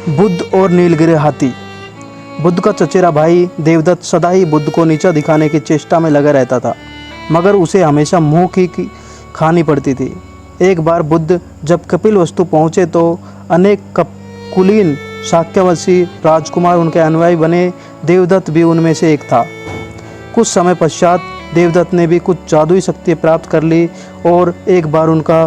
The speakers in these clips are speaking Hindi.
बुद्ध और नीलगिरी हाथी। बुद्ध का चचेरा भाई देवदत्त सदा ही बुद्ध को नीचा दिखाने की चेष्टा में लगा रहता था, मगर उसे हमेशा मुंह की खानी पड़ती थी। एक बार बुद्ध जब कपिलवस्तु पहुँचे तो अनेक कुलीन शाक्यवंशी राजकुमार उनके अनुयायी बने। देवदत्त भी उनमें से एक था। कुछ समय पश्चात देवदत्त ने भी कुछ जादुई शक्ति प्राप्त कर ली और एक बार उनका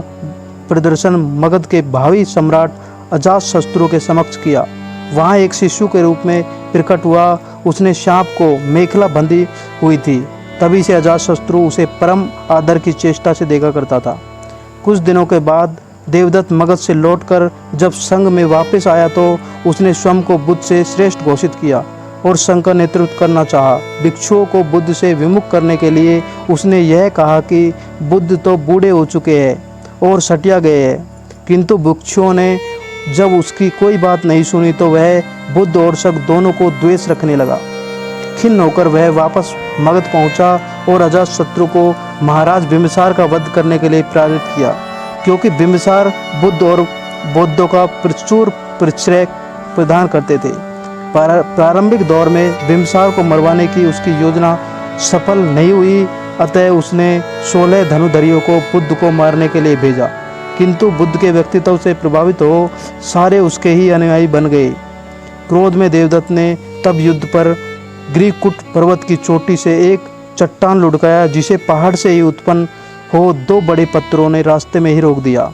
प्रदर्शन मगध के भावी सम्राट अजातशत्रु के समक्ष किया। वहाँ एक शिशु के रूप में प्रकट हुआ। उसने सांप को मेखला बंधी हुई थी। तभी से अजातशत्रु उसे परम आदर की चेष्टा से देखा करता था। कुछ दिनों के बाद देवदत्त मगध से लौटकर जब संघ में वापस आया तो उसने स्वयं को बुद्ध से श्रेष्ठ घोषित किया और संघ का नेतृत्व करना चाहा। भिक्षुओं को बुद्ध से विमुख करने के लिए उसने यह कहा कि बुद्ध तो बूढ़े हो चुके हैं और सटिया गए हैं, किंतु भिक्षुओं ने जब उसकी कोई बात नहीं सुनी तो वह बुद्ध और संघ दोनों को द्वेष रखने लगा। खिन्न होकर वह वापस मगध पहुंचा और अजातशत्रु को महाराज बिंबिसार का वध करने के लिए प्रेरित किया, क्योंकि बिंबिसार बुद्ध और बौद्धों का प्रचुर प्रश्रय प्रदान करते थे। प्रारंभिक दौर में बिंबिसार को मरवाने की उसकी योजना सफल नहीं हुई, अतः उसने 16 धनुर्धरों को बुद्ध को मारने के लिए भेजा, किंतु बुद्ध के व्यक्तित्व से प्रभावित हो सारे उसके ही अनुयायी बन गए। क्रोध में देवदत्त ने तब युद्ध पर गिरिकुट पर्वत की चोटी से एक चट्टान लुढ़काया, जिसे पहाड़ से ही उत्पन्न हो 2 बड़े पत्थरों ने रास्ते में ही रोक दिया।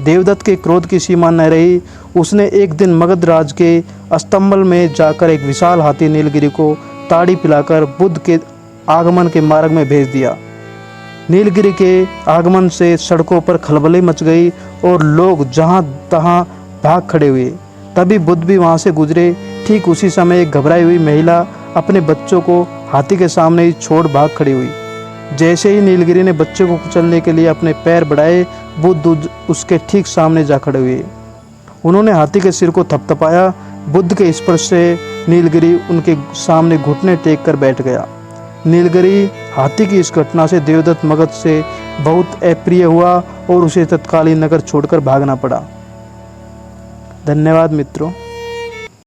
देवदत्त के क्रोध की सीमा न रही। उसने एक दिन मगध राज के अस्तंबल में जाकर एक विशाल हाथी नीलगिरी को ताड़ी पिलाकर बुद्ध के आगमन के मार्ग में भेज दिया। नीलगिरी के आगमन से सड़कों पर खलबली मच गई और लोग जहां तहां भाग खड़े हुए। तभी बुद्ध भी वहां से गुजरे। ठीक उसी समय एक घबराई हुई महिला अपने बच्चों को हाथी के सामने ही छोड़ भाग खड़ी हुई। जैसे ही नीलगिरी ने बच्चे को कुचलने के लिए अपने पैर बढ़ाए, बुद्ध उसके ठीक सामने जा खड़े हुए। उन्होंने हाथी के सिर को थपथपाया। बुद्ध के स्पर्श से नीलगिरी उनके सामने घुटने टेक कर बैठ गया। नीलगिरी हाथी की इस घटना से देवदत्त मगध से बहुत अप्रिय हुआ और उसे तत्कालीन नगर छोड़कर भागना पड़ा। धन्यवाद मित्रों।